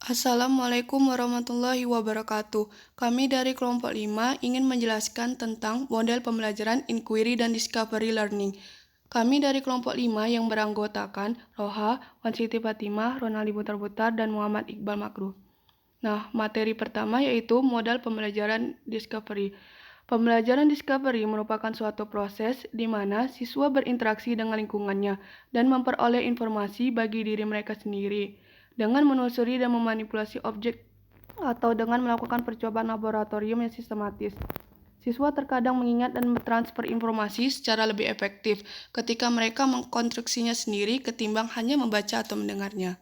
Assalamualaikum warahmatullahi wabarakatuh. Kami dari kelompok 5 ingin menjelaskan tentang model pembelajaran inquiry dan discovery learning. Kami dari kelompok 5 yang beranggotakan Roha, Wan Siti Fatimah, Ronaldi Butar-Butar, dan Muhammad Iqbal Makruh. Nah, materi pertama yaitu modal pembelajaran discovery. Pembelajaran discovery merupakan suatu proses di mana siswa berinteraksi dengan lingkungannya dan memperoleh informasi bagi diri mereka sendiri dengan menelusuri dan memanipulasi objek atau dengan melakukan percobaan laboratorium yang sistematis. Siswa terkadang mengingat dan mentransfer informasi secara lebih efektif ketika mereka mengkonstruksinya sendiri ketimbang hanya membaca atau mendengarnya.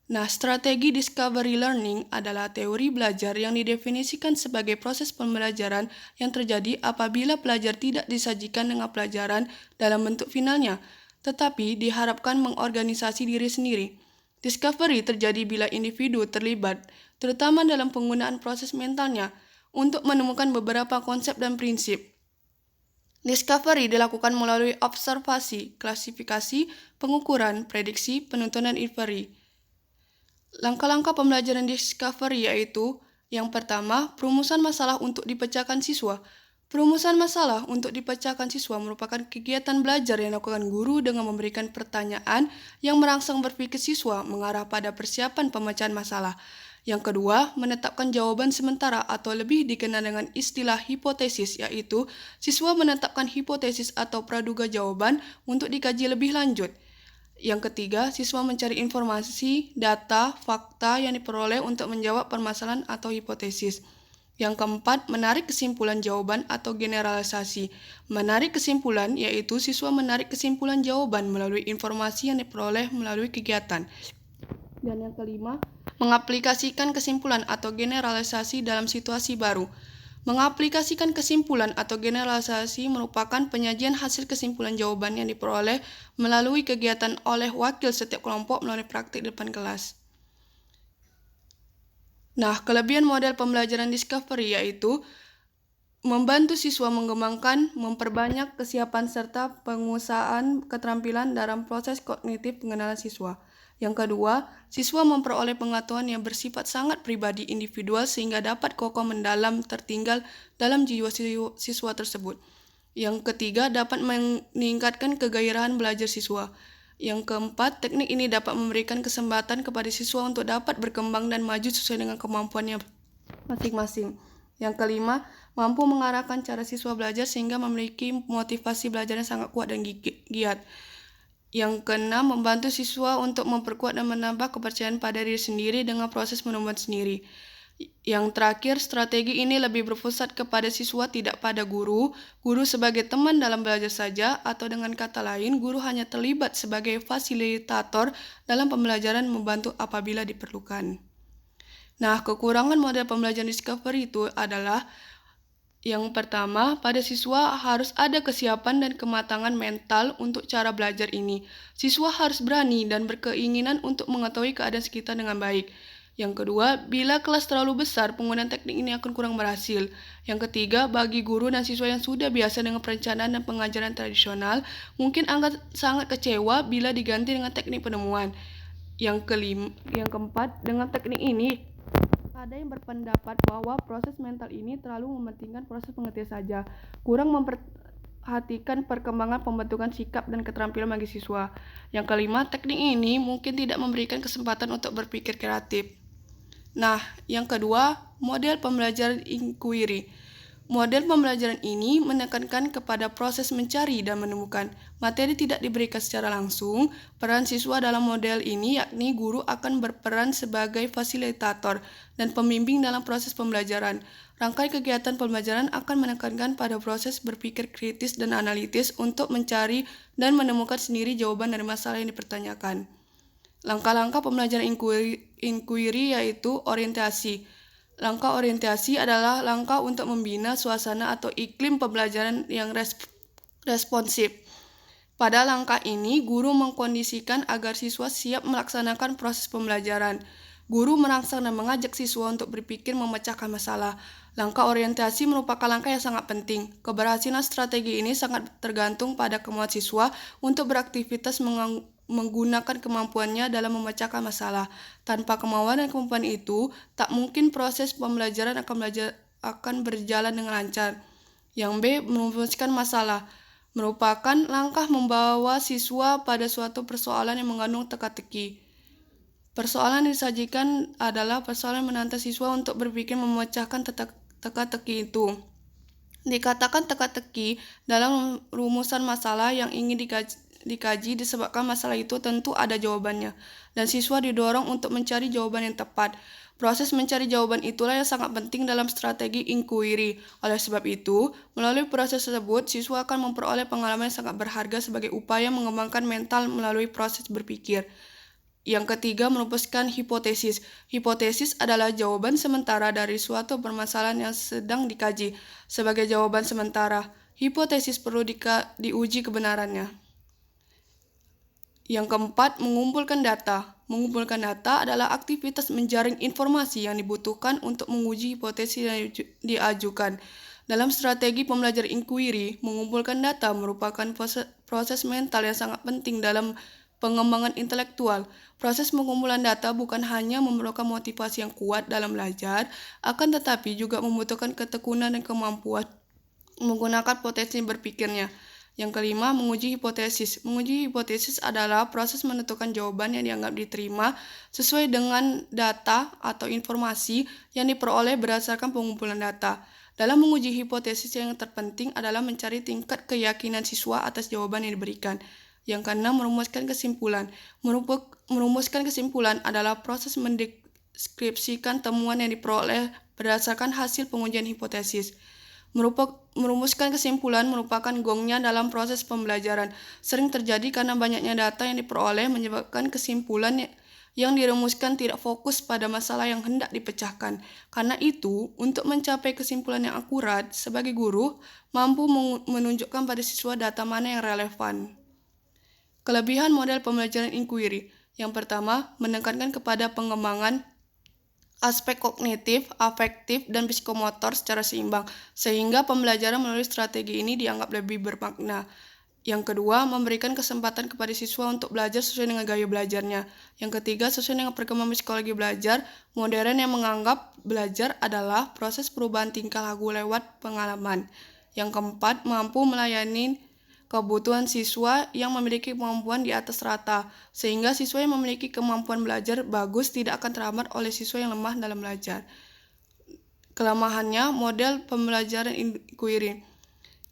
Nah, strategi discovery learning adalah teori belajar yang didefinisikan sebagai proses pembelajaran yang terjadi apabila pelajar tidak disajikan dengan pelajaran dalam bentuk finalnya, tetapi diharapkan mengorganisasi diri sendiri. Discovery terjadi bila individu terlibat, terutama dalam penggunaan proses mentalnya, untuk menemukan beberapa konsep dan prinsip. Discovery dilakukan melalui observasi, klasifikasi, pengukuran, prediksi, penuntunan inferi. Langkah-langkah pembelajaran discovery yaitu yang pertama, perumusan masalah untuk dipecahkan siswa. Perumusan masalah untuk dipecahkan siswa merupakan kegiatan belajar yang dilakukan guru dengan memberikan pertanyaan yang merangsang berpikir siswa mengarah pada persiapan pemecahan masalah. Yang kedua, menetapkan jawaban sementara atau lebih dikenal dengan istilah hipotesis, yaitu siswa menetapkan hipotesis atau praduga jawaban untuk dikaji lebih lanjut. Yang ketiga, siswa mencari informasi, data, fakta yang diperoleh untuk menjawab permasalahan atau hipotesis. Yang keempat, menarik kesimpulan jawaban atau generalisasi. Menarik kesimpulan yaitu siswa menarik kesimpulan jawaban melalui informasi yang diperoleh melalui kegiatan. Dan yang kelima, mengaplikasikan kesimpulan atau generalisasi dalam situasi baru. Mengaplikasikan kesimpulan atau generalisasi merupakan penyajian hasil kesimpulan jawaban yang diperoleh melalui kegiatan oleh wakil setiap kelompok melalui praktik depan kelas. Nah, kelebihan model pembelajaran discovery yaitu membantu siswa mengembangkan, memperbanyak kesiapan serta pengusahaan keterampilan dalam proses kognitif pengenalan siswa. Yang kedua, siswa memperoleh pengetahuan yang bersifat sangat pribadi individual sehingga dapat kokoh mendalam tertinggal dalam jiwa siswa tersebut. Yang ketiga, dapat meningkatkan kegairahan belajar siswa. Yang keempat, teknik ini dapat memberikan kesempatan kepada siswa untuk dapat berkembang dan maju sesuai dengan kemampuannya masing-masing. Yang kelima, mampu mengarahkan cara siswa belajar sehingga memiliki motivasi belajar yang sangat kuat dan giat. Yang keenam, membantu siswa untuk memperkuat dan menambah kepercayaan pada diri sendiri dengan proses menemukan sendiri. Yang terakhir, strategi ini lebih berpusat kepada siswa, tidak pada guru. Guru sebagai teman dalam belajar saja, atau dengan kata lain, guru hanya terlibat sebagai fasilitator dalam pembelajaran membantu apabila diperlukan. Nah, kekurangan model pembelajaran discovery itu adalah yang pertama, pada siswa harus ada kesiapan dan kematangan mental untuk cara belajar ini. Siswa harus berani dan berkeinginan untuk mengetahui keadaan sekitar dengan baik. Yang kedua, bila kelas terlalu besar, penggunaan teknik ini akan kurang berhasil. Yang ketiga, bagi guru dan siswa yang sudah biasa dengan perencanaan dan pengajaran tradisional, mungkin akan sangat kecewa bila diganti dengan teknik penemuan. Yang keempat, dengan teknik ini, ada yang berpendapat bahwa proses mental ini terlalu mementingkan proses pengertian saja, kurang memperhatikan perkembangan pembentukan sikap dan keterampilan bagi siswa. Yang kelima, teknik ini mungkin tidak memberikan kesempatan untuk berpikir kreatif. Nah, yang kedua, model pembelajaran inquiry. Model pembelajaran ini menekankan kepada proses mencari dan menemukan. Materi tidak diberikan secara langsung. Peran siswa dalam model ini yakni guru akan berperan sebagai fasilitator dan pembimbing dalam proses pembelajaran. Rangkaian kegiatan pembelajaran akan menekankan pada proses berpikir kritis dan analitis untuk mencari dan menemukan sendiri jawaban dari masalah yang dipertanyakan. Langkah-langkah pembelajaran inquiry yaitu orientasi. Langkah orientasi adalah langkah untuk membina suasana atau iklim pembelajaran yang responsif. Pada langkah ini, guru mengkondisikan agar siswa siap melaksanakan proses pembelajaran. Guru merangsang dan mengajak siswa untuk berpikir memecahkan masalah. Langkah orientasi merupakan langkah yang sangat penting. Keberhasilan strategi ini sangat tergantung pada kemauan siswa untuk beraktivitas menggunakan kemampuannya dalam memecahkan masalah. Tanpa kemauan dan kemampuan itu, tak mungkin proses pembelajaran akan berjalan dengan lancar. Yang B, merumuskan masalah merupakan langkah membawa siswa pada suatu persoalan yang mengandung teka-teki. Persoalan yang disajikan adalah persoalan yang menantang siswa untuk berpikir memecahkan teka-teki itu. Dikatakan teka-teki dalam rumusan masalah yang ingin dikaji disebabkan masalah itu tentu ada jawabannya, dan siswa didorong untuk mencari jawaban yang tepat. Proses mencari jawaban itulah yang sangat penting dalam strategi inquiry. Oleh sebab itu, melalui proses tersebut, siswa akan memperoleh pengalaman yang sangat berharga sebagai upaya mengembangkan mental melalui proses berpikir. Yang ketiga, merumuskan hipotesis. Hipotesis adalah jawaban sementara dari suatu permasalahan yang sedang dikaji. Sebagai jawaban sementara, hipotesis perlu diuji kebenarannya. Yang keempat, mengumpulkan data. Mengumpulkan data adalah aktivitas menjaring informasi yang dibutuhkan untuk menguji hipotesis yang diajukan. Dalam strategi pembelajaran inquiry, mengumpulkan data merupakan proses mental yang sangat penting dalam pengembangan intelektual. Proses pengumpulan data bukan hanya memerlukan motivasi yang kuat dalam belajar, akan tetapi juga membutuhkan ketekunan dan kemampuan menggunakan potensi berpikirnya. Yang kelima, menguji hipotesis. Menguji hipotesis adalah proses menentukan jawaban yang dianggap diterima sesuai dengan data atau informasi yang diperoleh berdasarkan pengumpulan data. Dalam menguji hipotesis, yang terpenting adalah mencari tingkat keyakinan siswa atas jawaban yang diberikan. Yang keenam, merumuskan kesimpulan. Merumuskan kesimpulan adalah proses mendeskripsikan temuan yang diperoleh berdasarkan hasil pengujian hipotesis. Merumuskan kesimpulan merupakan gongnya dalam proses pembelajaran. Sering terjadi karena banyaknya data yang diperoleh menyebabkan kesimpulan yang dirumuskan tidak fokus pada masalah yang hendak dipecahkan. Karena itu, untuk mencapai kesimpulan yang akurat, sebagai guru mampu menunjukkan pada siswa data mana yang relevan. Kelebihan model pembelajaran inquiry. Yang pertama, menekankan kepada pengembangan aspek kognitif, afektif, dan psikomotor secara seimbang, sehingga pembelajaran melalui strategi ini dianggap lebih bermakna. Yang kedua, memberikan kesempatan kepada siswa untuk belajar sesuai dengan gaya belajarnya. Yang ketiga, sesuai dengan perkembangan psikologi belajar modern yang menganggap belajar adalah proses perubahan tingkah laku lewat pengalaman. Yang keempat, mampu melayani kebutuhan siswa yang memiliki kemampuan di atas rata, sehingga siswa yang memiliki kemampuan belajar bagus tidak akan terhambat oleh siswa yang lemah dalam belajar. Kelemahannya, model pembelajaran inquiry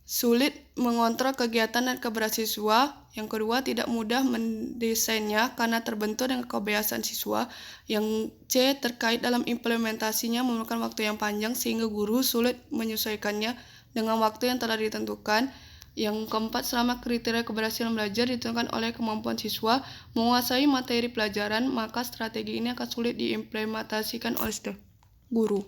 sulit mengontrol kegiatan dan keberhasilan siswa. Yang kedua, tidak mudah mendesainnya karena terbentur dengan kebiasaan siswa. Yang C, terkait dalam implementasinya memerlukan waktu yang panjang sehingga guru sulit menyesuaikannya dengan waktu yang telah ditentukan. Yang keempat, selama kriteria keberhasilan belajar ditentukan oleh kemampuan siswa menguasai materi pelajaran, maka strategi ini akan sulit diimplementasikan oleh guru.